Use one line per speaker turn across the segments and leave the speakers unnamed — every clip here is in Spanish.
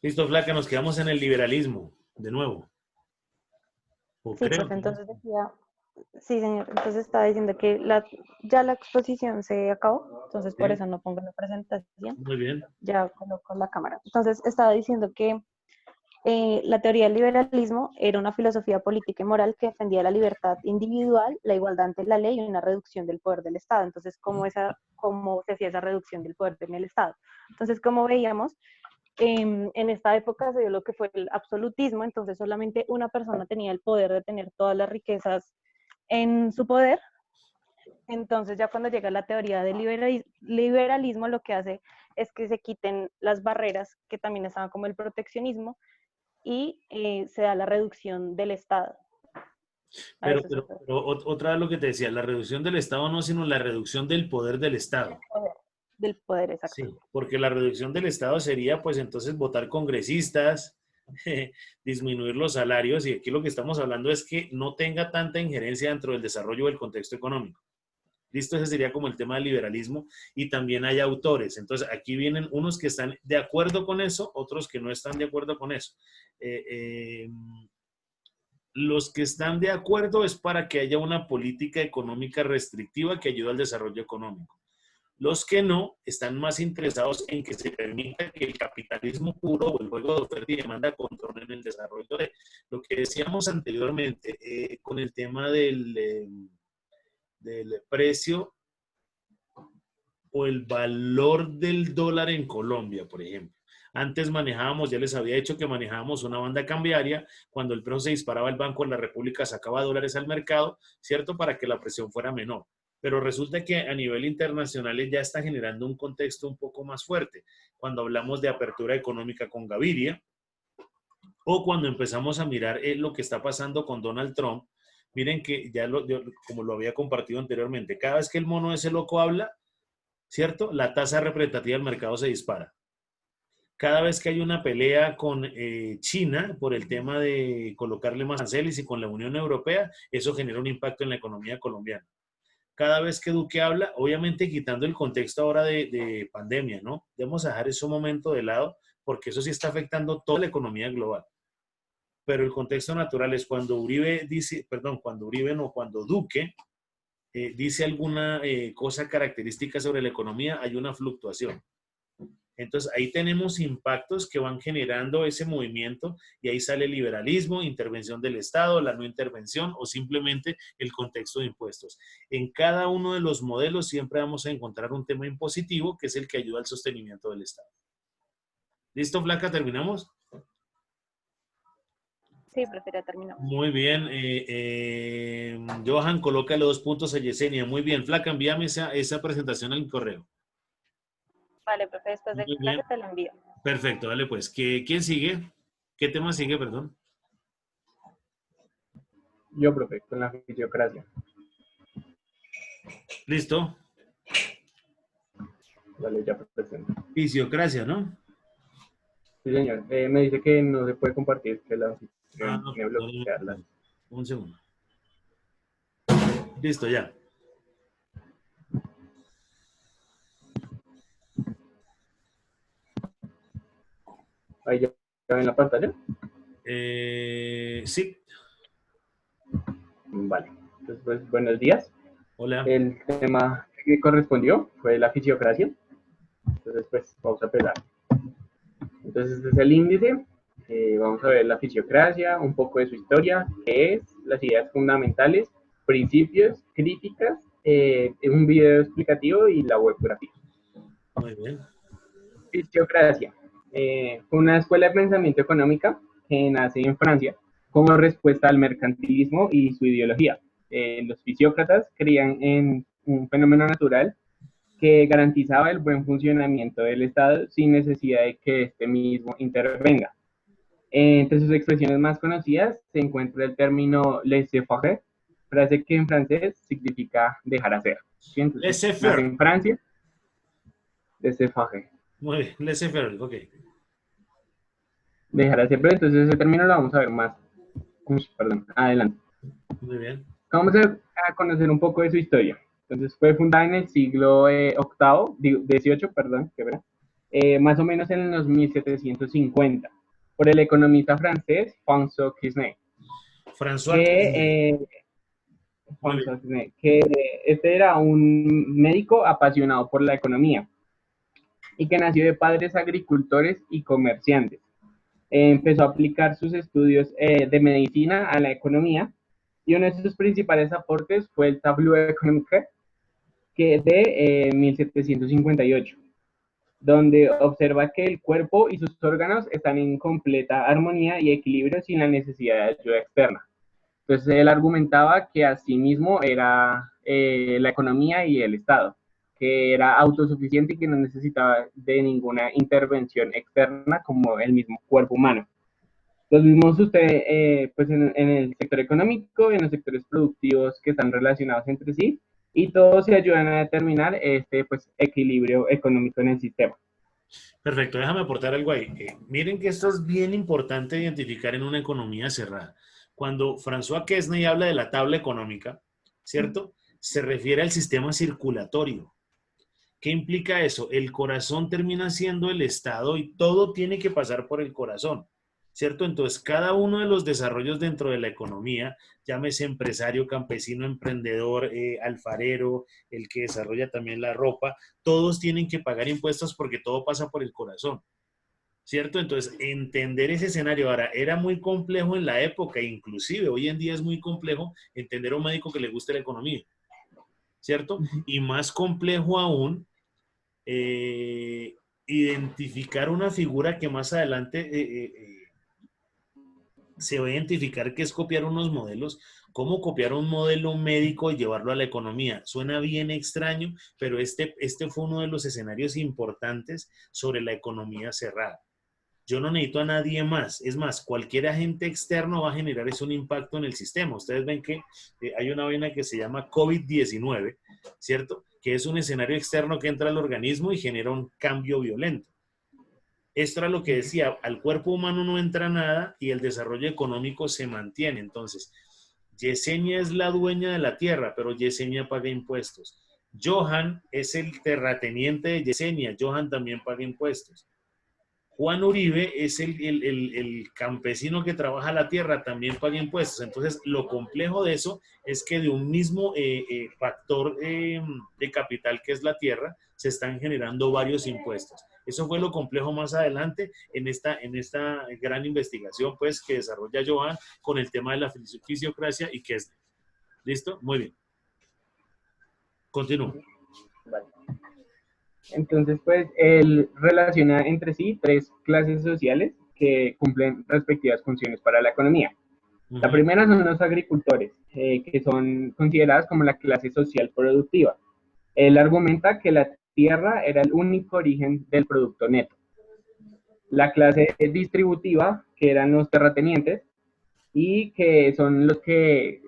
Listo, Flaca, nos quedamos en el liberalismo, de nuevo. O
Sí,
creo
profe,
que...
entonces decía, sí, señor, entonces estaba diciendo que ya la exposición se acabó, entonces por
Sí,
eso no pongo la presentación,
muy bien.
ya coloco la cámara. Entonces estaba diciendo que la teoría del liberalismo era una filosofía política y moral que defendía la libertad individual, la igualdad ante la ley y una reducción del poder del Estado. Entonces, ¿cómo se hacía esa reducción del poder en el Estado? Entonces, como veíamos, en esta época se dio lo que fue el absolutismo, entonces solamente una persona tenía el poder de tener todas las riquezas en su poder. Entonces ya cuando llega la teoría del liberalismo, lo que hace es que se quiten las barreras que también estaban como el proteccionismo y se da la reducción del Estado. A
Pero,
eso se
pero,
refiere.
pero otra vez lo que te decía, la reducción del Estado no, sino la reducción del poder del Estado.
Del poder, exacto.
Sí, porque la reducción del Estado sería, pues entonces, votar congresistas, disminuir los salarios, y aquí lo que estamos hablando es que no tenga tanta injerencia dentro del desarrollo del contexto económico. Listo, ese sería como el tema del liberalismo, y también hay autores. Entonces, aquí vienen unos que están de acuerdo con eso, otros que no están de acuerdo con eso. Eh, eh, los que están de acuerdo es para que haya una política económica restrictiva que ayude al desarrollo económico. Los que no están más interesados en que se permita que el capitalismo puro o el juego de oferta y demanda controlen el desarrollo de lo que decíamos anteriormente con el tema del precio o el valor del dólar en Colombia, por ejemplo. Antes manejábamos, ya les había dicho que manejábamos una banda cambiaria. Cuando el precio se disparaba, el Banco de la República sacaba dólares al mercado, ¿cierto? Para que la presión fuera menor. Pero resulta que a nivel internacional ya está generando un contexto un poco más fuerte. Cuando hablamos de apertura económica con Gaviria, o cuando empezamos a mirar lo que está pasando con Donald Trump, miren que ya como lo había compartido anteriormente, cada vez que el mono ese loco habla, ¿cierto? La tasa representativa del mercado se dispara. Cada vez que hay una pelea con China por el tema de colocarle más aranceles y con la Unión Europea, eso genera un impacto en la economía colombiana. Cada vez que Duque habla, obviamente quitando el contexto ahora de pandemia, ¿no? Debemos dejar eso un momento de lado, porque eso sí está afectando toda la economía global. Pero el contexto natural es cuando Uribe dice, perdón, cuando Uribe no, cuando Duque dice alguna cosa característica sobre la economía, hay una fluctuación. Entonces ahí tenemos impactos que van generando ese movimiento, y ahí sale el liberalismo, intervención del Estado, la no intervención o simplemente el contexto de impuestos. En cada uno de los modelos siempre vamos a encontrar un tema impositivo que es el que ayuda al sostenimiento del Estado. ¿Listo, Flaca? ¿Terminamos?
Sí, prefiero terminar.
Muy bien. Johan, colócale 2 puntos a Yesenia. Muy bien. Flaca, envíame esa presentación al correo.
Vale, profe, después de
Muy bien.
clase te lo envío.
Perfecto, dale pues. ¿Quién sigue? ¿Qué tema sigue, perdón?
Yo, profe, con la fisiocracia.
¿Listo?
Vale, ya presento.
Fisiocracia, ¿no?
Sí, señor. Me dice que no se puede compartir, que la
Ah,
anfitrión
no,
tiene bloquearla.
un segundo. Listo, ya.
Ahí ya ven la pantalla.
Sí.
Vale. Entonces, pues, buenos días.
Hola.
El tema que correspondió fue la fisiocracia. Entonces, pues, vamos a empezar. Entonces, este es el índice. Vamos a ver la fisiocracia, un poco de su historia, qué es, las ideas fundamentales, principios, críticas, un video explicativo y la webgrafía.
Muy bien.
Fisiocracia. Fue una escuela de pensamiento económica que nace en Francia como respuesta al mercantilismo y su ideología. Los fisiócratas creían en un fenómeno natural que garantizaba el buen funcionamiento del Estado sin necesidad de que este mismo intervenga. Entre sus expresiones más conocidas se encuentra el término laissez-faire, frase que en francés significa dejar hacer. ¿Sí? Entonces, nace
Laissez-faire.
en Francia, laissez-faire,
Muy bien. Laissez-faire. Ok.
dejar hacer, pero entonces ese término lo vamos a ver más, perdón, adelante.
Muy bien.
Vamos a conocer un poco de su historia. Entonces fue fundada en el siglo XVIII, perdón, más o menos en los 1750, por el economista francés François Quesnay,
François Quesnay.
que,
Muy bien.
que este era un médico apasionado por la economía y que nació de padres agricultores y comerciantes. Empezó a aplicar sus estudios de medicina a la economía y uno de sus principales aportes fue el Tableau économique que de 1758, donde observa que el cuerpo y sus órganos están en completa armonía y equilibrio sin la necesidad de ayuda externa. Entonces él argumentaba que asimismo era la economía y el Estado, que era autosuficiente y que no necesitaba de ninguna intervención externa como el mismo cuerpo humano. Los mismos ustedes, pues en el sector económico, en los sectores productivos que están relacionados entre sí, y todos se ayudan a determinar este pues, equilibrio económico en el sistema.
Perfecto, déjame aportar algo ahí. Miren que esto es bien importante identificar en una economía cerrada. Cuando François Quesnay habla de la tabla económica, ¿cierto? Se refiere al sistema circulatorio. ¿Qué implica eso? El corazón termina siendo el Estado y todo tiene que pasar por el corazón, ¿cierto? Entonces, cada uno de los desarrollos dentro de la economía, llámese empresario, campesino, emprendedor, alfarero, el que desarrolla también la ropa, todos tienen que pagar impuestos porque todo pasa por el corazón, ¿cierto? Entonces, entender ese escenario ahora era muy complejo en la época, inclusive hoy en día es muy complejo entender a un médico que le guste la economía, ¿cierto? Y más complejo aún eh, identificar una figura que más adelante se va a identificar que es copiar unos modelos, cómo copiar un modelo médico y llevarlo a la economía. Suena bien extraño, pero este fue uno de los escenarios importantes sobre la economía cerrada. Yo no necesito a nadie más. Es más, cualquier agente externo va a generar un impacto en el sistema. Ustedes ven que hay una vaina que se llama COVID-19, ¿cierto? Que es un escenario externo que entra al organismo y genera un cambio violento. Esto era lo que decía, al cuerpo humano no entra nada y el desarrollo económico se mantiene. Entonces, Yesenia es la dueña de la tierra, pero Yesenia paga impuestos. Johan es el terrateniente de Yesenia, Johan también paga impuestos. Juan Uribe es el campesino que trabaja la tierra, también paga impuestos. Entonces, lo complejo de eso es que de un mismo factor de capital que es la tierra, se están generando varios impuestos. Eso fue lo complejo más adelante en esta gran investigación pues, que desarrolla Joan con el tema de la fisiocracia y que es... ¿Listo? Muy bien. Continúo.
Vale. Entonces, pues, él relaciona entre sí tres clases sociales que cumplen respectivas funciones para la economía. La primera son los agricultores, que son consideradas como la clase social productiva. Él argumenta que la tierra era el único origen del producto neto. La clase distributiva, que eran los terratenientes, y que son los que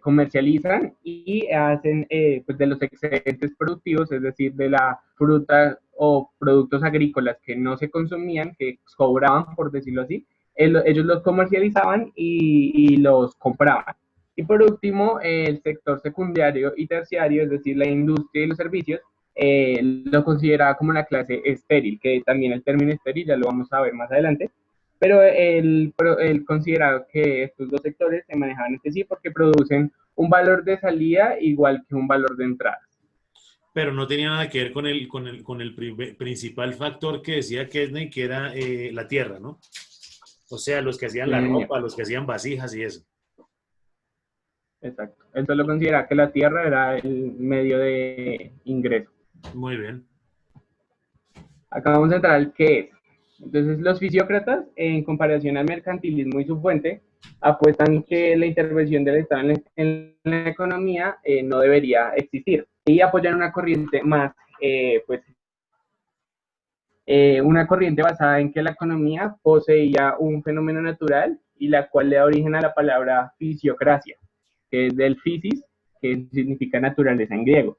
comercializan y hacen pues de los excedentes productivos, es decir, de la fruta o productos agrícolas que no se consumían, que sobraban, por decirlo así, ellos los comercializaban y los compraban. Y por último, el sector secundario y terciario, es decir, la industria y los servicios, lo consideraba como la clase estéril, que también el término estéril ya lo vamos a ver más adelante, pero él consideraba que estos dos sectores se manejaban entre sí porque producen un valor de salida igual que un valor de entrada.
Pero no tenía nada que ver con el principal factor que decía Kesney, que era la tierra, ¿no? O sea, los que hacían la ropa, los que hacían vasijas y eso.
Exacto. Él solo consideraba que la tierra era el medio de ingreso.
Muy bien.
Acá vamos a entrar al qué es. Entonces, los fisiócratas, en comparación al mercantilismo y su fuente, apuestan que la intervención del Estado en la economía no debería existir y apoyan una corriente más, una corriente basada en que la economía poseía un fenómeno natural y la cual le da origen a la palabra fisiocracia, que es del physis, que significa naturaleza en griego,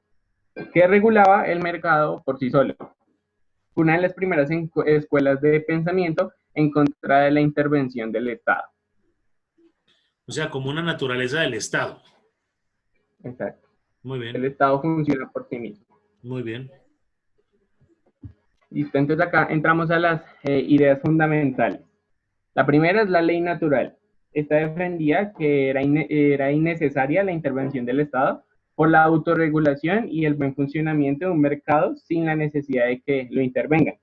que regulaba el mercado por sí solo. Una de las primeras escuelas de pensamiento en contra de la intervención del Estado.
O sea, como una naturaleza del Estado.
Exacto.
Muy bien.
El Estado funciona por sí mismo.
Muy bien.
Listo, entonces acá entramos a las ideas fundamentales. La primera es la ley natural. Esta defendía que era innecesaria la intervención del Estado por la autorregulación y el buen funcionamiento de un mercado sin la necesidad de que lo intervengan.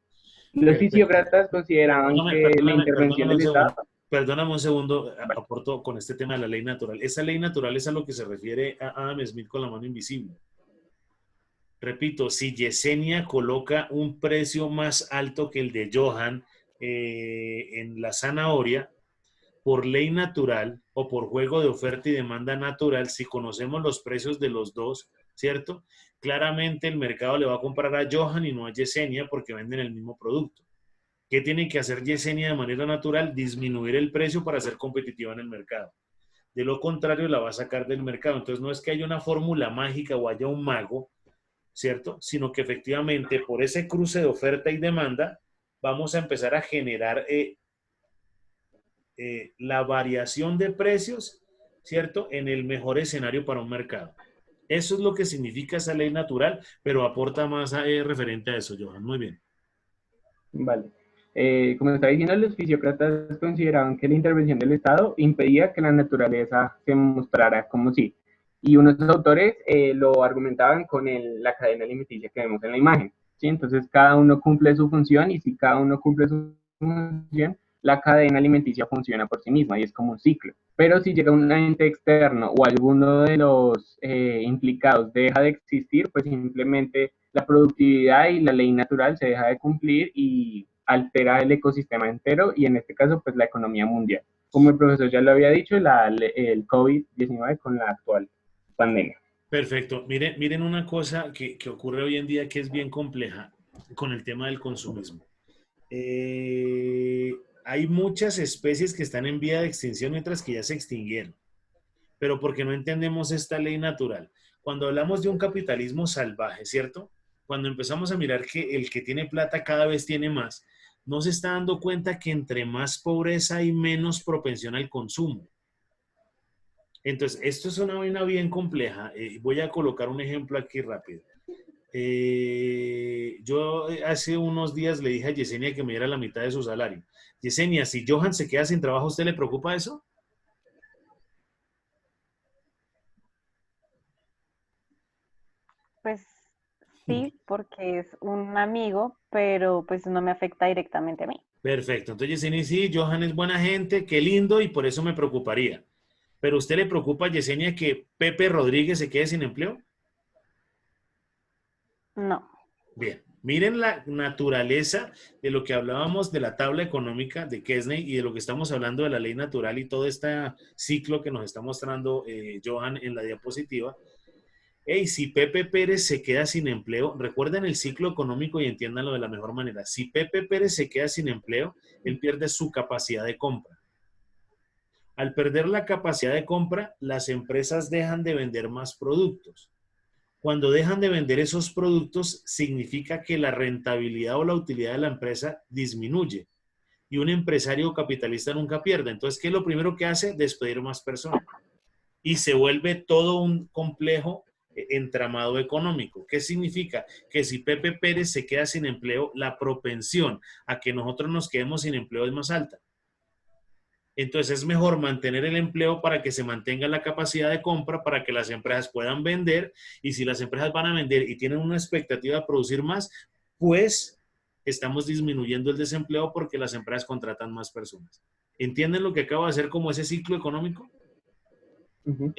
Los fisiócratas consideraban que la intervención del Estado...
Perdóname un segundo, aporto con este tema de la ley natural. Esa ley natural es a lo que se refiere a Adam Smith con la mano invisible. Repito, si Yesenia coloca un precio más alto que el de Johan en la zanahoria, por ley natural o por juego de oferta y demanda natural, si conocemos los precios de los dos, ¿cierto? Claramente el mercado le va a comprar a Johan y no a Yesenia porque venden el mismo producto. ¿Qué tiene que hacer Yesenia de manera natural? Disminuir el precio para ser competitiva en el mercado. De lo contrario, la va a sacar del mercado. Entonces, no es que haya una fórmula mágica o haya un mago, ¿cierto? Sino que efectivamente por ese cruce de oferta y demanda vamos a empezar a generar la variación de precios, ¿cierto? En el mejor escenario para un mercado. Eso es lo que significa esa ley natural, pero aporta más referente a eso, Johan. Muy bien.
Vale. Como estaba diciendo, los fisiócratas consideraban que la intervención del Estado impedía que la naturaleza se mostrara como sí. Y unos autores lo argumentaban con la cadena alimenticia que vemos en la imagen. ¿Sí? Entonces, cada uno cumple su función y si cada uno cumple su función, la cadena alimenticia funciona por sí misma y es como un ciclo. Pero si llega un ente externo o alguno de los implicados deja de existir, pues simplemente la productividad y la ley natural se deja de cumplir y altera el ecosistema entero y en este caso pues la economía mundial. Como el profesor ya lo había dicho, el COVID-19 con la actual pandemia.
Perfecto. Miren una cosa que ocurre hoy en día que es bien compleja con el tema del consumismo. Hay muchas especies que están en vía de extinción y otras que ya se extinguieron, pero porque no entendemos esta ley natural. Cuando hablamos de un capitalismo salvaje, ¿cierto? Cuando empezamos a mirar que el que tiene plata cada vez tiene más, no se está dando cuenta que entre más pobreza hay menos propensión al consumo. Entonces, esto es una vaina bien compleja. Voy a colocar un ejemplo aquí rápido. Yo hace unos días le dije a Yesenia que me diera la mitad de su salario. Yesenia, si Johan se queda sin trabajo, ¿a usted le preocupa eso?
Pues sí, porque es un amigo, pero pues no me afecta directamente a mí.
Perfecto. Entonces, Yesenia, sí, Johan es buena gente, qué lindo, y por eso me preocuparía. ¿Pero a usted le preocupa, Yesenia, que Pepe Rodríguez se quede sin empleo?
No.
Bien, miren la naturaleza de lo que hablábamos de la tabla económica de Kesney y de lo que estamos hablando de la ley natural y todo este ciclo que nos está mostrando Johan en la diapositiva. Hey, si Pepe Pérez se queda sin empleo, recuerden el ciclo económico y entiéndanlo de la mejor manera. Si Pepe Pérez se queda sin empleo, él pierde su capacidad de compra. Al perder la capacidad de compra, las empresas dejan de vender más productos. Cuando dejan de vender esos productos, significa que la rentabilidad o la utilidad de la empresa disminuye. Y un empresario capitalista nunca pierde. Entonces, ¿qué es lo primero que hace? Despedir más personas. y se vuelve todo un complejo entramado económico. ¿Qué significa? Que si Pepe Pérez se queda sin empleo, la propensión a que nosotros nos quedemos sin empleo es más alta. Entonces es mejor mantener el empleo para que se mantenga la capacidad de compra, para que las empresas puedan vender, y si las empresas van a vender y tienen una expectativa de producir más, pues estamos disminuyendo el desempleo porque las empresas contratan más personas. ¿Entienden lo que acabo de hacer como ese ciclo económico?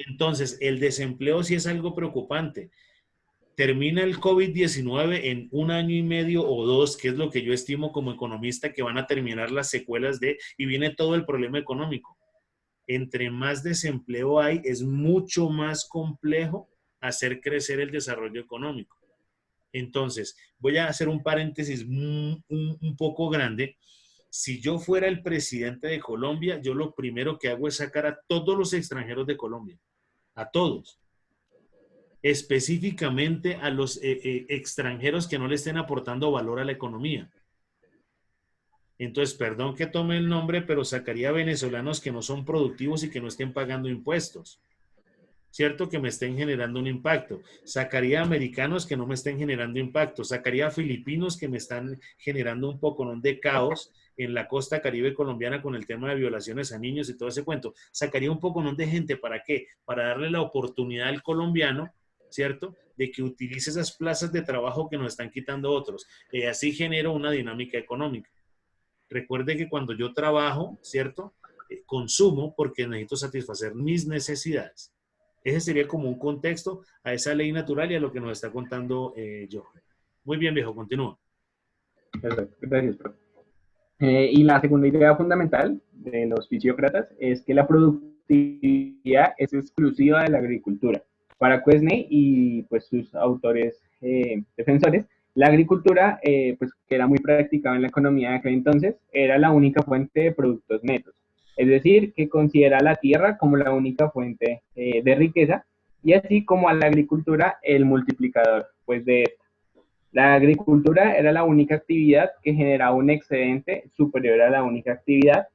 Entonces, el desempleo sí es algo preocupante. Termina el COVID-19 en 1 año y medio o 2, que es lo que yo estimo como economista que van a terminar las secuelas y viene todo el problema económico. Entre más desempleo hay, es mucho más complejo hacer crecer el desarrollo económico. Entonces, voy a hacer un paréntesis un poco grande. Si yo fuera el presidente de Colombia, yo lo primero que hago es sacar a todos los extranjeros de Colombia, a todos, específicamente a los extranjeros que no le estén aportando valor a la economía. Entonces, perdón que tome el nombre, pero sacaría venezolanos que no son productivos y que no estén pagando impuestos. ¿Cierto? Que me estén generando un impacto. Sacaría americanos que no me estén generando impacto. Sacaría filipinos que me están generando un poco de caos en la costa caribe colombiana con el tema de violaciones a niños y todo ese cuento. Sacaría un poco de gente. ¿Para qué? Para darle la oportunidad al colombiano, ¿cierto? De que utilice esas plazas de trabajo que nos están quitando otros. Así genero una dinámica económica. Recuerde que cuando yo trabajo, ¿cierto? Consumo porque necesito satisfacer mis necesidades. Ese sería como un contexto a esa ley natural y a lo que nos está contando Johan. Muy bien, viejo, continúa.
Perfecto, gracias, profe. Y la segunda idea fundamental de los fisiócratas es que la productividad es exclusiva de la agricultura. Para Quesney y pues sus autores defensores, la agricultura, pues que era muy practicada en la economía de aquel entonces, era la única fuente de productos netos. Es decir, que considera la tierra como la única fuente de riqueza y así como a la agricultura el multiplicador pues de esta. La agricultura era la única actividad que generaba un excedente superior a la única actividad,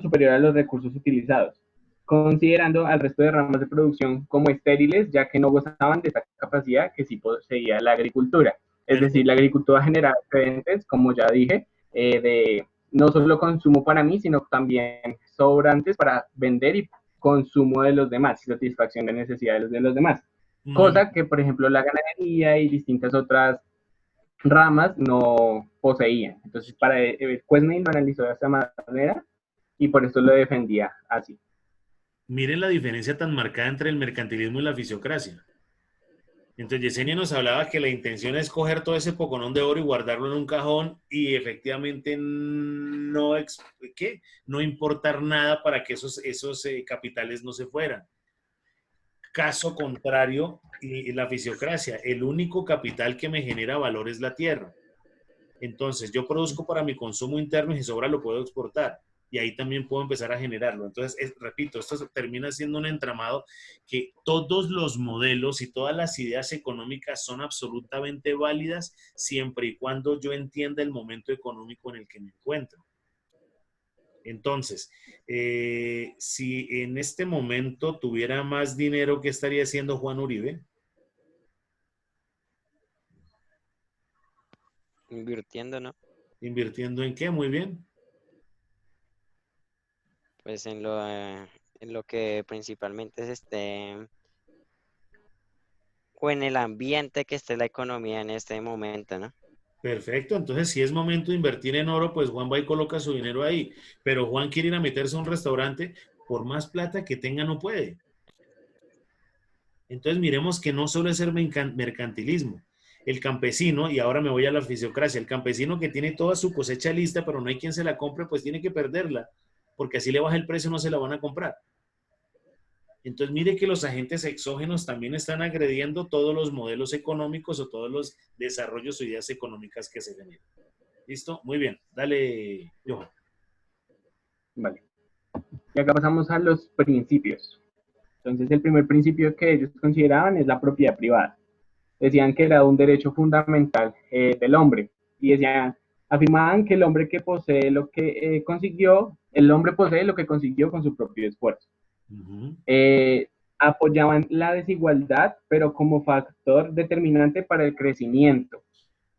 superior a los recursos utilizados, considerando al resto de ramas de producción como estériles, ya que no gozaban de esa capacidad que sí poseía la agricultura. Es decir, la agricultura generaba excedentes, como ya dije, de no solo consumo para mí, sino también sobrantes para vender y consumo de los demás, y satisfacción de necesidades de los demás. Cosa que, por ejemplo, la ganadería y distintas otras ramas no poseían. Entonces, para Quesney lo analizó de esta manera y por eso lo defendía así.
Miren la diferencia tan marcada entre el mercantilismo y la fisiocracia. Entonces, Yesenia nos hablaba que la intención es coger todo ese poconón de oro y guardarlo en un cajón y efectivamente no importar nada para que esos capitales no se fueran. Caso contrario, y la fisiocracia, el único capital que me genera valor es la tierra. Entonces, yo produzco para mi consumo interno y si sobra lo puedo exportar. Y ahí también puedo empezar a generarlo. Entonces, repito, esto termina siendo un entramado que todos los modelos y todas las ideas económicas son absolutamente válidas siempre y cuando yo entienda el momento económico en el que me encuentro. Entonces, si en este momento tuviera más dinero, ¿qué estaría haciendo Juan Uribe?
Invirtiendo, ¿no?
¿Invirtiendo en qué? Muy bien.
Pues en lo que principalmente o en el ambiente que esté la economía en este momento, ¿no?
Perfecto, entonces si es momento de invertir en oro, pues Juan va y coloca su dinero ahí. Pero Juan quiere ir a meterse a un restaurante, por más plata que tenga no puede. Entonces miremos que no solo es el mercantilismo. El campesino, y ahora me voy a la fisiocracia, el campesino que tiene toda su cosecha lista, pero no hay quien se la compre, pues tiene que perderla, porque así le baja el precio, no se la van a comprar. Entonces mire que los agentes exógenos también están agrediendo todos los modelos económicos o todos los desarrollos o ideas económicas que se generan. ¿Listo? Muy bien. Dale, Johan.
Vale. Y acá pasamos a los principios. Entonces, el primer principio que ellos consideraban es la propiedad privada. Decían que era un derecho fundamental del hombre. Y afirmaban que el hombre que posee lo que consiguió, el hombre posee lo que consiguió con su propio esfuerzo.
Ujú.
Apoyaban la desigualdad, pero como factor determinante para el crecimiento.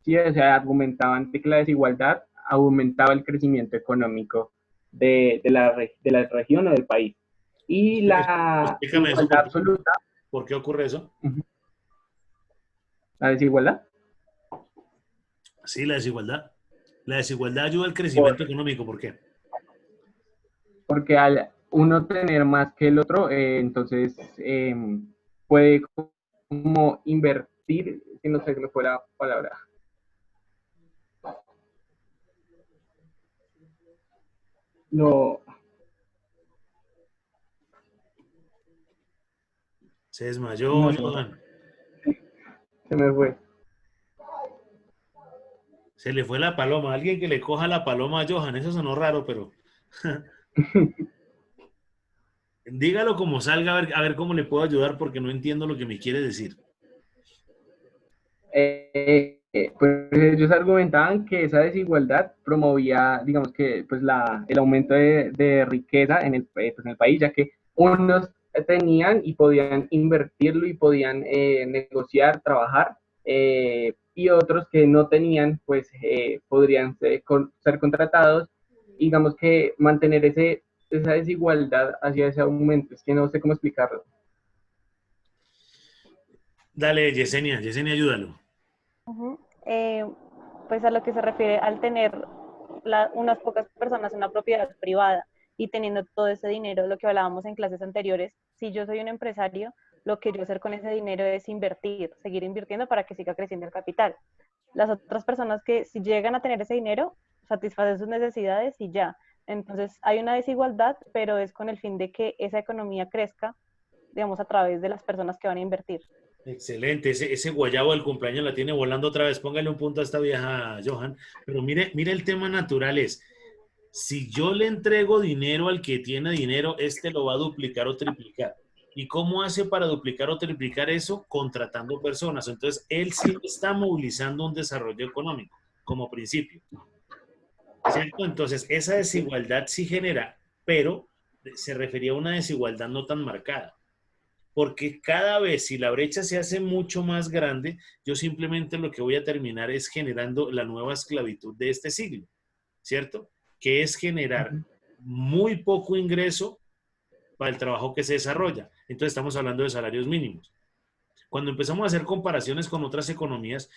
Sí, o sea, argumentaban que la desigualdad aumentaba el crecimiento económico de la región o del país. Y la
Explícame eso,
igualdad absoluta,
por qué ocurre eso?
la desigualdad,
Sí, la desigualdad. La desigualdad ayuda al
por,
crecimiento económico, ¿por qué?
porque al uno tener más que el otro, entonces puede como invertir, si no sé qué me fue la palabra, no,
Se desmayó,
no
Johan.
se me fue.
Se le fue la paloma. Alguien que le coja la paloma a Johan. Eso sonó raro, pero dígalo como salga, a ver cómo le puedo ayudar porque no entiendo lo que me quiere decir.
Pues ellos argumentaban que esa desigualdad promovía, digamos que, pues el aumento de riqueza pues, en el país, ya que unos tenían y podían invertirlo y podían negociar, trabajar, y otros que no tenían, pues podrían ser contratados, y digamos que mantener esa desigualdad hacia ese aumento. Es que no sé cómo explicarlo.
Dale, Yesenia, Yesenia, ayúdalo.
Ujú. Pues a lo que se refiere al tener unas pocas personas una propiedad privada y teniendo todo ese dinero, lo que hablábamos en clases anteriores, si yo soy un empresario, lo que yo hacer con ese dinero es invertir, seguir invirtiendo para que siga creciendo el capital. Las otras personas que si llegan a tener ese dinero, satisfacen sus necesidades y ya. Entonces hay una desigualdad, pero es con el fin de que esa economía crezca, digamos, a través de las personas que van a invertir.
Excelente, ese guayabo del cumpleaños la tiene volando otra vez. Póngale un punto a esta vieja, Johan. Pero mire el tema natural es, si yo le entrego dinero al que tiene dinero, este lo va a duplicar o triplicar. ¿Y cómo hace para duplicar o triplicar eso? Contratando personas. Entonces, él sí está movilizando un desarrollo económico como principio, ¿cierto? Entonces, esa desigualdad sí genera, pero se refería a una desigualdad no tan marcada. Porque cada vez si la brecha se hace mucho más grande, yo simplemente lo que voy a terminar es generando la nueva esclavitud de este siglo, ¿cierto? Que es generar muy poco ingreso para el trabajo que se desarrolla. Entonces estamos hablando de salarios mínimos. Cuando empezamos a hacer comparaciones con otras economías,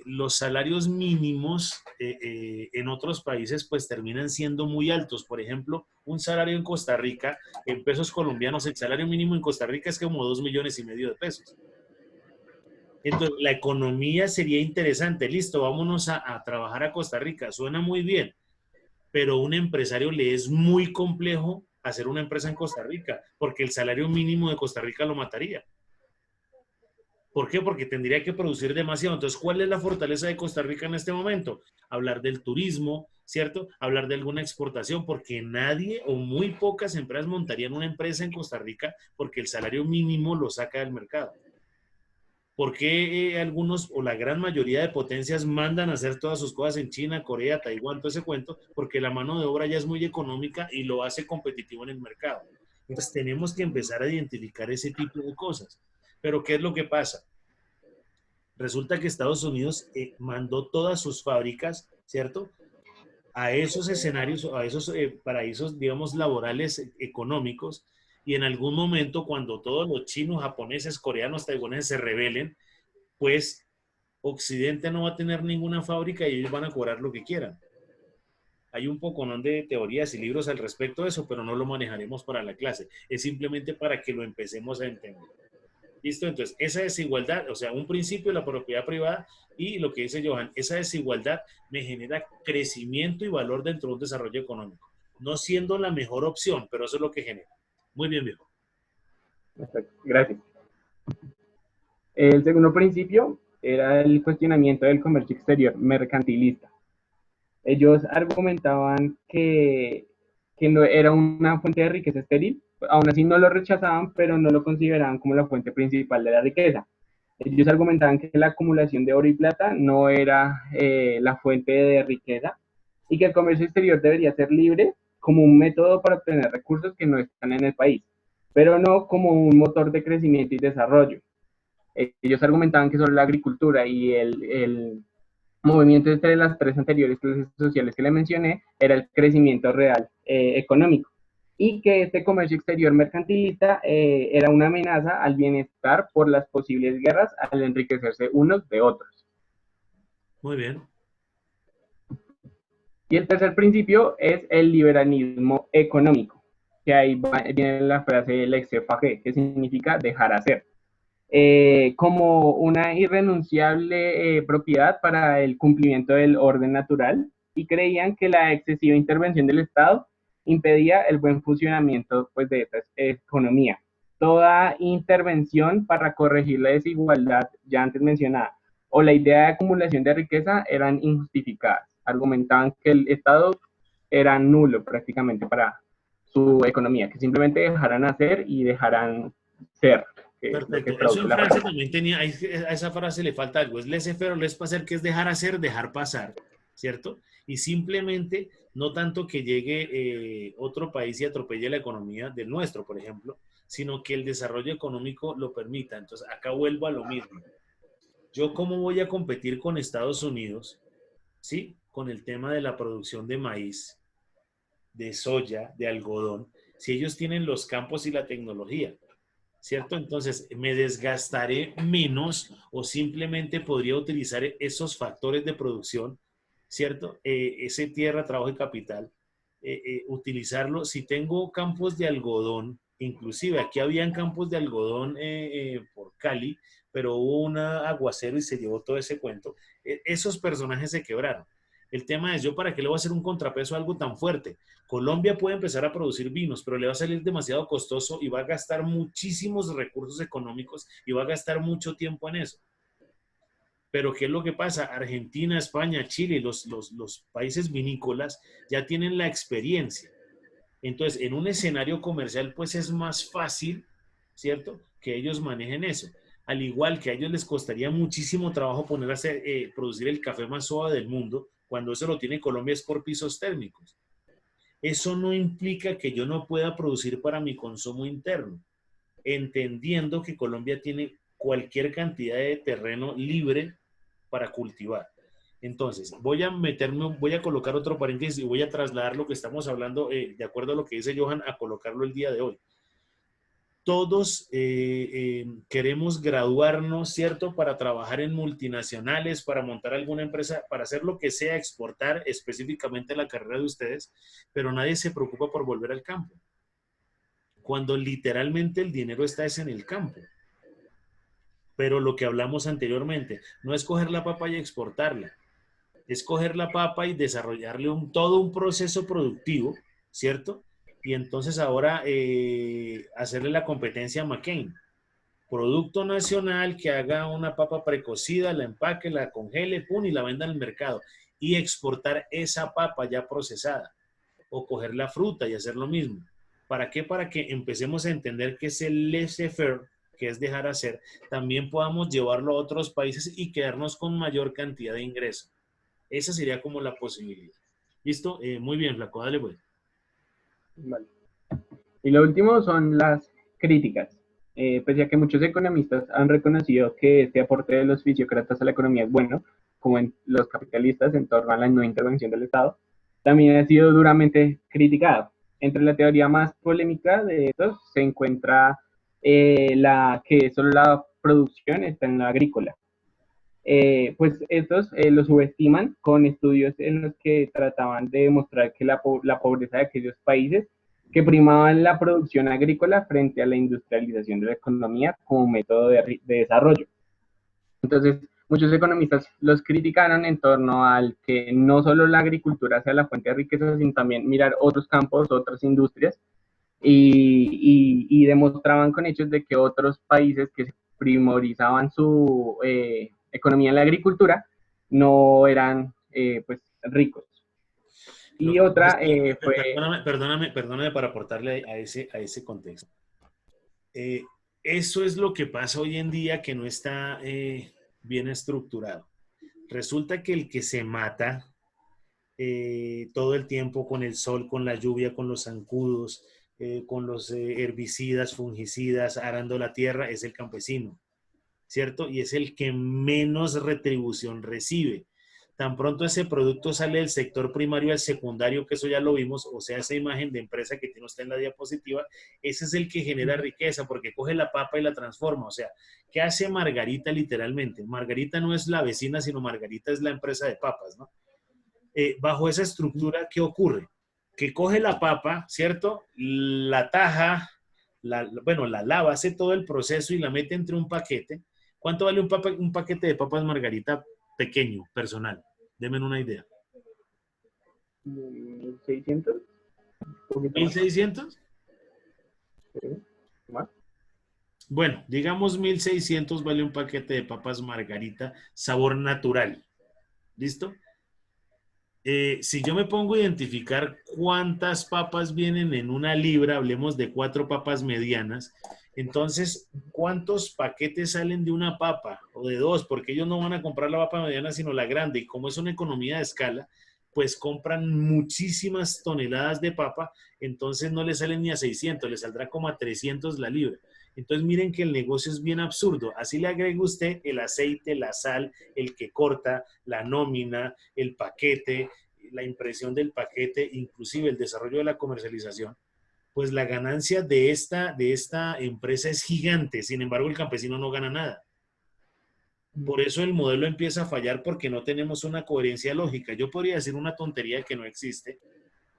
los salarios mínimos en otros países pues terminan siendo muy altos. Por ejemplo, un salario en Costa Rica, en pesos colombianos, el salario mínimo en Costa Rica es como 2,5 millones de pesos. Entonces, la economía sería interesante. Listo, vámonos a trabajar a Costa Rica. Suena muy bien, pero a un empresario le es muy complejo hacer una empresa en Costa Rica, porque el salario mínimo de Costa Rica lo mataría. ¿Por qué? Porque tendría que producir demasiado. Entonces, ¿cuál es la fortaleza de Costa Rica en este momento? Hablar del turismo, ¿cierto? Hablar de alguna exportación, porque nadie o muy pocas empresas montarían una empresa en Costa Rica porque el salario mínimo lo saca del mercado. ¿Por qué algunos o la gran mayoría de potencias mandan a hacer todas sus cosas en China, Corea, Taiwán, todo ese cuento? Porque la mano de obra ya es muy económica y lo hace competitivo en el mercado. Entonces, tenemos que empezar a identificar ese tipo de cosas. Pero, ¿qué es lo que pasa? Resulta que Estados Unidos mandó todas sus fábricas, ¿cierto? A esos escenarios, a esos paraísos, digamos, laborales económicos, y en algún momento cuando todos los chinos, japoneses, coreanos, taiwaneses se rebelen, pues Occidente no va a tener ninguna fábrica y ellos van a cobrar lo que quieran. Hay un poco ¿no? de teorías y libros al respecto de eso, pero no lo manejaremos para la clase. Es simplemente para que lo empecemos a entender. ¿Listo? Entonces, esa desigualdad, o sea, un principio de la propiedad privada y lo que dice Johan, esa desigualdad me genera crecimiento y valor dentro de un desarrollo económico. No siendo la mejor opción, pero eso es lo que genera. Muy bien, viejo.
Perfecto, gracias. El segundo principio era el cuestionamiento del comercio exterior mercantilista. Ellos argumentaban que no era una fuente de riqueza estéril, aún así no lo rechazaban, pero no lo consideraban como la fuente principal de la riqueza. Ellos argumentaban que la acumulación de oro y plata no era la fuente de riqueza y que el comercio exterior debería ser libre como un método para obtener recursos que no están en el país. pero no como un motor de crecimiento y desarrollo. Ellos argumentaban que solo la agricultura y el movimiento entre las tres anteriores clases sociales que le mencioné era el crecimiento real económico y que este comercio exterior mercantilista era una amenaza al bienestar por las posibles guerras al enriquecerse unos de otros.
Muy bien.
Y el tercer principio es el liberalismo económico, que ahí viene la frase laissez-faire, que significa dejar hacer. Como una irrenunciable propiedad para el cumplimiento del orden natural y creían que la excesiva intervención del Estado impedía el buen funcionamiento pues, de esta economía. Toda intervención para corregir la desigualdad ya antes mencionada o la idea de acumulación de riqueza eran injustificadas. Argumentaban que el Estado era nulo prácticamente para su economía, que simplemente dejaran hacer y dejaran ser, que es lo que
Perfecto. Eso
traduce
en
la
Francia
frase.
también tenía, a esa frase le falta algo, es laissez-faire o laissez-passer, que es dejar hacer, dejar pasar, ¿cierto? Y simplemente, no tanto que llegue otro país y atropelle la economía del nuestro, por ejemplo, sino que el desarrollo económico lo permita. Entonces, acá vuelvo a lo mismo. Yo, ¿cómo voy a competir con Estados Unidos, sí? Con el tema de la producción de maíz, de soya, de algodón, si ellos tienen los campos y la tecnología. ¿Cierto? Entonces, me desgastaré menos o simplemente podría utilizar esos factores de producción, ¿cierto? Ese tierra, trabajo y capital, utilizarlo. Si tengo campos de algodón, inclusive aquí habían campos de algodón por Cali, pero hubo un aguacero y se llevó todo ese cuento. Esos personajes se quebraron. El tema es, ¿yo para qué le voy a hacer un contrapeso a algo tan fuerte? Colombia puede empezar a producir vinos, pero le va a salir demasiado costoso y va a gastar muchísimos recursos económicos y va a gastar mucho tiempo en eso. Pero ¿qué es lo que pasa? Argentina, España, Chile, los países vinícolas ya tienen la experiencia. Entonces, en un escenario comercial, pues es más fácil, ¿cierto? Que ellos manejen eso. Al igual que a ellos les costaría muchísimo trabajo poner a hacer, producir el café más suave del mundo, cuando eso lo tiene Colombia es por pisos térmicos. Eso no implica que yo no pueda producir para mi consumo interno, entendiendo que Colombia tiene cualquier cantidad de terreno libre para cultivar. Entonces, voy a colocar otro paréntesis y voy a trasladar lo que estamos hablando, de acuerdo a lo que dice Johan, a colocarlo el día de hoy. Todos queremos graduarnos, ¿cierto? Para trabajar en multinacionales, para montar alguna empresa, para hacer lo que sea, exportar específicamente la carrera de ustedes, pero nadie se preocupa por volver al campo. Cuando literalmente el dinero está es en el campo. Pero lo que hablamos anteriormente, no es coger la papa y exportarla, es coger la papa y desarrollarle todo un proceso productivo, ¿cierto? Y entonces ahora hacerle la competencia a McCain. Producto nacional que haga una papa precocida, la empaque, la congele, pum, y la venda en el mercado. Y exportar esa papa ya procesada. O coger la fruta y hacer lo mismo. ¿Para qué? Para que empecemos a entender que es el laissez-faire, que es dejar hacer, también podamos llevarlo a otros países y quedarnos con mayor cantidad de ingresos. Esa sería como la posibilidad. ¿Listo? Muy bien, Flaco, dale pues.
Vale. Y lo último son las críticas. Pese a que muchos economistas han reconocido que este aporte de los fisiócratas a la economía es bueno, como en los capitalistas en torno a la no intervención del Estado, también ha sido duramente criticado. Entre la teoría más polémica de estos se encuentra la que solo la producción está en la agrícola. Pues estos lo subestiman con estudios en los que trataban de demostrar que la pobreza de aquellos países que primaban la producción agrícola frente a la industrialización de la economía como método de desarrollo. Entonces, muchos economistas los criticaron en torno al que no solo la agricultura sea la fuente de riqueza, sino también mirar otros campos, otras industrias, y demostraban con hechos de que otros países que primorizaban su economía en la agricultura no eran pues ricos.
Lo
Y
que pasa es
otra
que,
fue...
perdóname para aportarle a ese contexto. Eh, Eso es lo que pasa hoy en día que no está bien estructurado. Resulta que el que se mata todo el tiempo con el sol, con la lluvia, con los zancudos, con los herbicidas, fungicidas, arando la tierra, es el campesino, ¿cierto? Y es el que menos retribución recibe. Tan pronto ese producto sale del sector primario al secundario, que eso ya lo vimos, o sea, esa imagen de empresa que tiene usted en la diapositiva, ese es el que genera riqueza, porque coge la papa y la transforma. O sea, ¿qué hace Margarita literalmente? Margarita no es la vecina, sino Margarita es la empresa de papas, ¿no? Bajo esa estructura, ¿qué ocurre? Que coge la papa, ¿cierto? La taja, bueno, la lava, hace todo el proceso y la mete entre un paquete. ¿Cuánto vale un paquete de papas Margarita pequeño, personal? Denme una idea.
1.600, un poquito más.
¿1.600?
Sí, más.
Bueno, digamos 1.600 vale un paquete de papas Margarita, sabor natural. ¿Listo? Si yo me pongo a identificar cuántas papas vienen en una libra, hablemos de 4 papas medianas, entonces, ¿cuántos paquetes salen de una papa o de 2? Porque ellos no van a comprar la papa mediana, sino la grande. Y como es una economía de escala, pues compran muchísimas toneladas de papa, entonces no le salen ni a 600, le saldrá como a 300 la libra. Entonces miren que el negocio es bien absurdo. Así le agrega usted el aceite, la sal, el que corta, la nómina, el paquete, la impresión del paquete, inclusive el desarrollo de la comercialización, pues la ganancia de esta empresa es gigante. Sin embargo, el campesino no gana nada. Por eso el modelo empieza a fallar porque no tenemos una coherencia lógica. Yo podría decir una tontería que no existe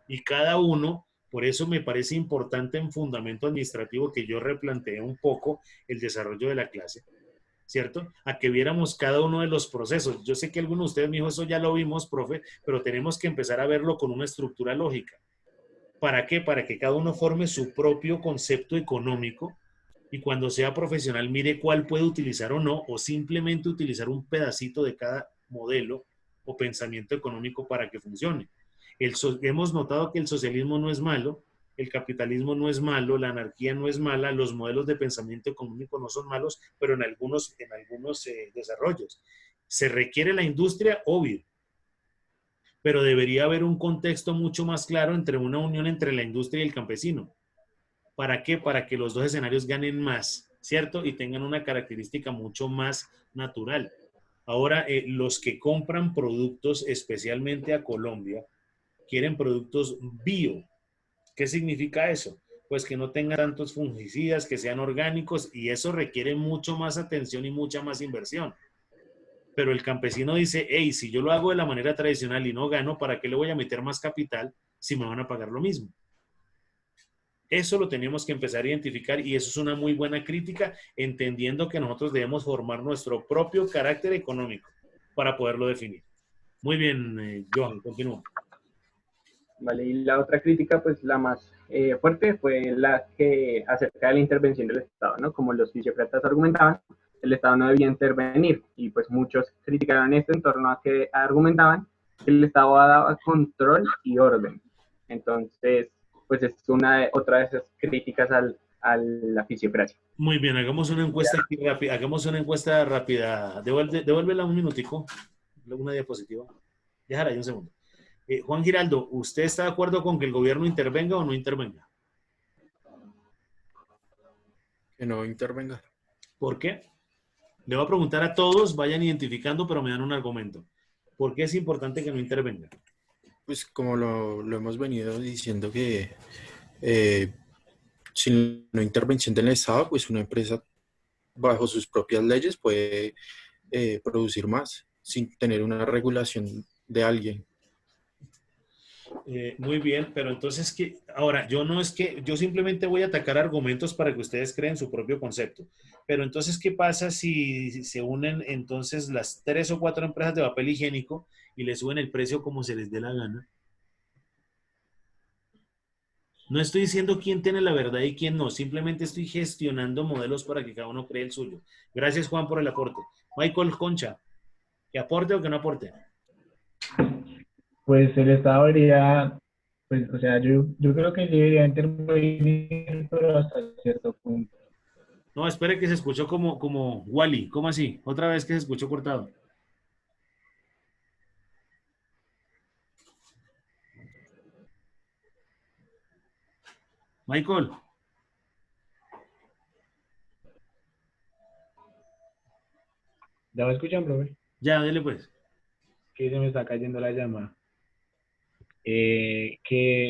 y cada uno, por eso me parece importante en fundamento administrativo que yo replantee un poco el desarrollo de la clase, ¿cierto? A que viéramos cada uno de los procesos. Yo sé que algunos de ustedes me dijo, eso ya lo vimos, profe, pero tenemos que empezar a verlo con una estructura lógica. ¿Para qué? Para que cada uno forme su propio concepto económico y cuando sea profesional mire cuál puede utilizar o no, o simplemente utilizar un pedacito de cada modelo o pensamiento económico para que funcione. Hemos notado que el socialismo no es malo, el capitalismo no es malo, la anarquía no es mala, los modelos de pensamiento económico no son malos, pero en algunos desarrollos. ¿Se requiere la industria? Obvio, pero debería haber un contexto mucho más claro entre una unión entre la industria y el campesino. ¿Para qué? Para que los dos escenarios ganen más, ¿cierto? Y tengan una característica mucho más natural. Ahora, los que compran productos, especialmente a Colombia, quieren productos bio. ¿Qué significa eso? Pues que no tengan tantos fungicidas, que sean orgánicos, y eso requiere mucho más atención y mucha más inversión. Pero el campesino dice, hey, si yo lo hago de la manera tradicional y no gano, ¿para qué le voy a meter más capital si me van a pagar lo mismo? Eso lo tenemos que empezar a identificar y eso es una muy buena crítica, entendiendo que nosotros debemos formar nuestro propio carácter económico para poderlo definir. Muy bien, Johan, continúa.
Vale, y la otra crítica, pues la más fuerte, fue la que acerca de la intervención del Estado, ¿no? Como los fisiócratas argumentaban, el Estado no debía intervenir y pues muchos criticaron esto en torno a que argumentaban que el Estado daba control y orden. Entonces, pues es otra de esas críticas a la fisiocracia.
Muy bien, hagamos una encuesta aquí rápida. Hagamos una encuesta rápida. Devuélvela un minutico, una diapositiva. Déjala ahí un segundo. Juan Giraldo, ¿usted está de acuerdo con que el gobierno intervenga o no intervenga?
Que no intervenga.
¿Por qué? Le voy a preguntar a todos, vayan identificando, pero me dan un argumento. ¿Por qué es importante que no intervenga?
Pues como lo hemos venido diciendo que eh, sin la intervención del Estado, pues una empresa bajo sus propias leyes puede producir más sin tener una regulación de alguien.
Muy bien, pero entonces ahora yo no es que yo simplemente voy a atacar argumentos para que ustedes creen su propio concepto. Pero entonces, ¿qué pasa si se unen entonces las 3 o 4 empresas de papel higiénico y le suben el precio como se les dé la gana? No estoy diciendo quién tiene la verdad y quién no, simplemente estoy gestionando modelos para que cada uno cree el suyo. Gracias, Juan, por el aporte. Michael Concha, ¿que aporte o que no aporte?
Pues el Estado debería, pues, o sea, yo creo que debería intervenir, pero hasta cierto punto.
No, espere que se escuchó como Wally. ¿Cómo así? Otra vez que se escuchó cortado. Michael,
¿Ya me escuchan, profe?
ya, dele pues.
Que se me está cayendo la llamada. Que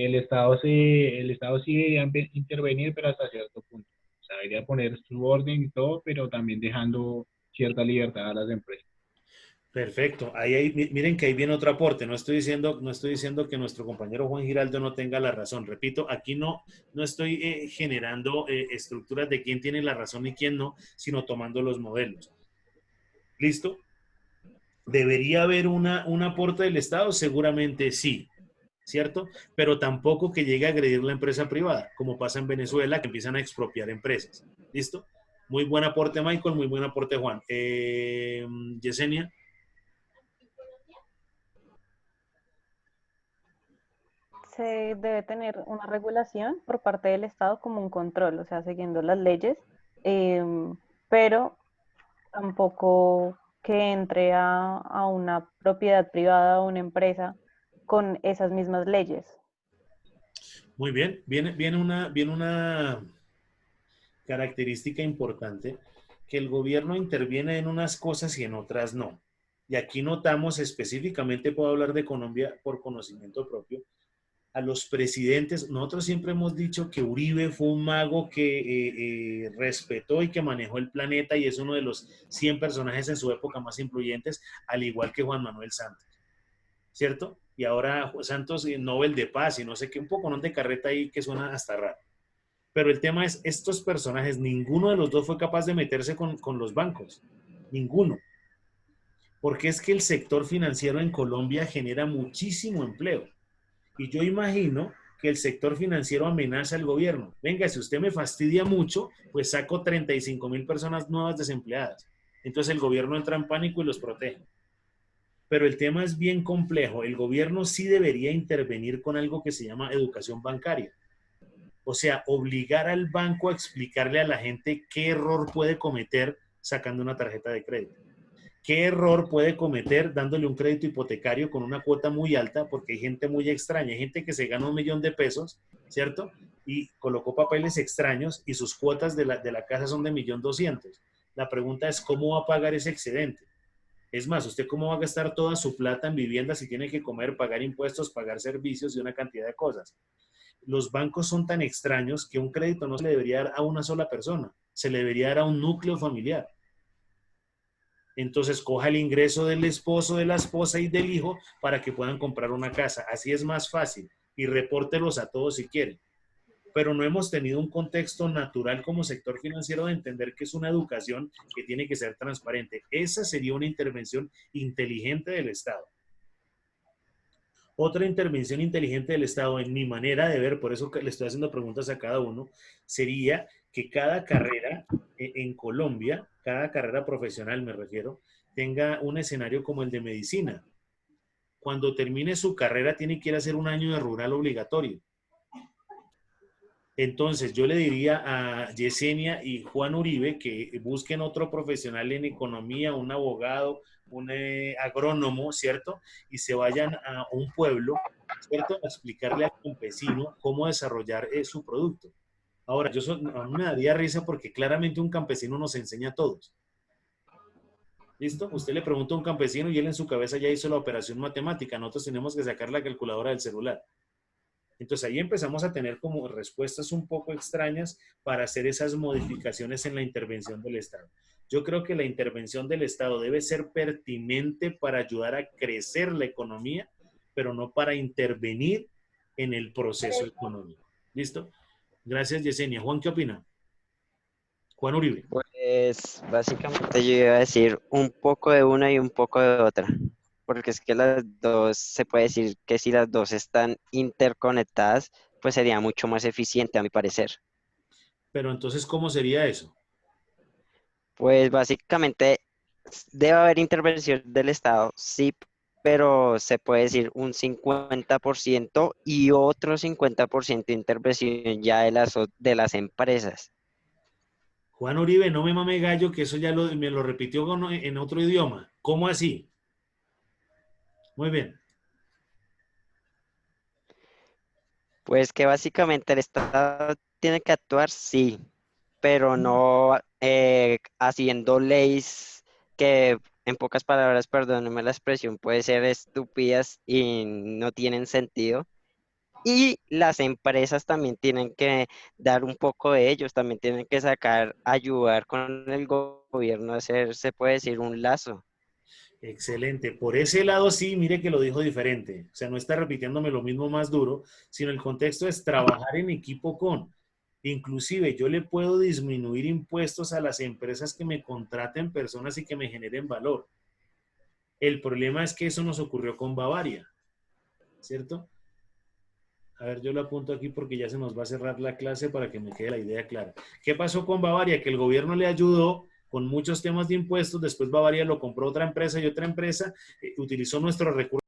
el Estado sí debería intervenir, pero hasta cierto punto. O sea, debería poner su orden y todo, pero también dejando cierta libertad a las empresas.
Perfecto. Miren que ahí viene otro aporte. No estoy diciendo que nuestro compañero Juan Giraldo no tenga la razón. Repito, aquí no estoy generando estructuras de quién tiene la razón y quién no, sino tomando los modelos. ¿Listo? ¿Debería haber un aporte del Estado? Seguramente sí, ¿cierto? Pero tampoco que llegue a agredir la empresa privada, como pasa en Venezuela, que empiezan a expropiar empresas. ¿Listo? Muy buen aporte, Michael, muy buen aporte, Juan. Yesenia.
Se debe tener una regulación por parte del Estado como un control, o sea, siguiendo las leyes, pero tampoco que entre a una propiedad privada o una empresa con esas mismas leyes.
Muy bien, viene una característica importante, que el gobierno interviene en unas cosas y en otras no. Y aquí notamos específicamente, puedo hablar de Colombia por conocimiento propio, a los presidentes. Nosotros siempre hemos dicho que Uribe fue un mago que respetó y que manejó el planeta y es uno de los 100 personajes en su época más influyentes, al igual que Juan Manuel Santos, ¿cierto? Y ahora Santos, Nobel de Paz y no sé qué, un poco, ¿no?, de carreta ahí que suena hasta raro. Pero el tema es, estos personajes, ninguno de los dos fue capaz de meterse con los bancos. Ninguno. Porque es que el sector financiero en Colombia genera muchísimo empleo. Y yo imagino que el sector financiero amenaza al gobierno. Venga, si usted me fastidia mucho, pues saco 35.000 personas nuevas desempleadas. Entonces el gobierno entra en pánico y los protege. Pero el tema es bien complejo. El gobierno sí debería intervenir con algo que se llama educación bancaria. O sea, obligar al banco a explicarle a la gente qué error puede cometer sacando una tarjeta de crédito. ¿Qué error puede cometer dándole un crédito hipotecario con una cuota muy alta? Porque hay gente muy extraña, hay gente que se gana 1.000.000 de pesos, ¿cierto? Y colocó papeles extraños y sus cuotas de la casa son de 1.200.000. La pregunta es, ¿cómo va a pagar ese excedente? Es más, ¿usted cómo va a gastar toda su plata en vivienda si tiene que comer, pagar impuestos, pagar servicios y una cantidad de cosas? Los bancos son tan extraños que un crédito no se le debería dar a una sola persona, se le debería dar a un núcleo familiar. Entonces coja el ingreso del esposo, de la esposa y del hijo para que puedan comprar una casa. Así es más fácil y repórtelos a todos si quieren. Pero no hemos tenido un contexto natural como sector financiero de entender que es una educación que tiene que ser transparente. Esa sería una intervención inteligente del Estado. Otra intervención inteligente del Estado, en mi manera de ver, por eso que le estoy haciendo preguntas a cada uno, sería que cada carrera en Colombia, cada carrera profesional me refiero, tenga un escenario como el de medicina. Cuando termine su carrera tiene que ir a hacer un año de rural obligatorio. Entonces yo le diría a Yesenia y Juan Uribe que busquen otro profesional en economía, un abogado, un agrónomo, ¿cierto? Y se vayan a un pueblo, ¿cierto? A explicarle al campesino cómo desarrollar su producto. Ahora, a mí me daría risa porque claramente un campesino nos enseña a todos. ¿Listo? Usted le pregunta a un campesino y él en su cabeza ya hizo la operación matemática. Nosotros tenemos que sacar la calculadora del celular. Entonces ahí empezamos a tener como respuestas un poco extrañas para hacer esas modificaciones en la intervención del Estado. Yo creo que la intervención del Estado debe ser pertinente para ayudar a crecer la economía, pero no para intervenir en el proceso económico. ¿Listo? Gracias, Yesenia. Juan, ¿qué opina? Juan Uribe.
Pues básicamente yo iba a decir un poco de una y un poco de otra, porque es que las dos, se puede decir que si las dos están interconectadas, pues sería mucho más eficiente a mi parecer.
Pero entonces, ¿cómo sería eso?
Pues básicamente debe haber intervención del Estado, sí, pero se puede decir un 50% y otro 50% de intervención ya de las empresas.
Juan Uribe, no me mame gallo, que eso ya me lo repitió en otro idioma. ¿Cómo así? Muy bien.
Pues que básicamente el Estado tiene que actuar, sí, pero no haciendo leyes que, en pocas palabras, perdónenme la expresión, puede ser estúpidas y no tienen sentido. Y las empresas también tienen que dar un poco de ellos, también tienen que sacar, ayudar con el gobierno a hacer, se puede decir, un lazo.
Excelente. Por ese lado sí, mire que lo dijo diferente. O sea, no está repitiéndome lo mismo más duro, sino el contexto es trabajar en equipo con. Inclusive yo le puedo disminuir impuestos a las empresas que me contraten personas y que me generen valor. El problema es que eso nos ocurrió con Bavaria, ¿cierto? A ver, yo lo apunto aquí porque ya se nos va a cerrar la clase para que me quede la idea clara. ¿Qué pasó con Bavaria? Que el gobierno le ayudó con muchos temas de impuestos, después Bavaria lo compró otra empresa y otra empresa, utilizó nuestros recursos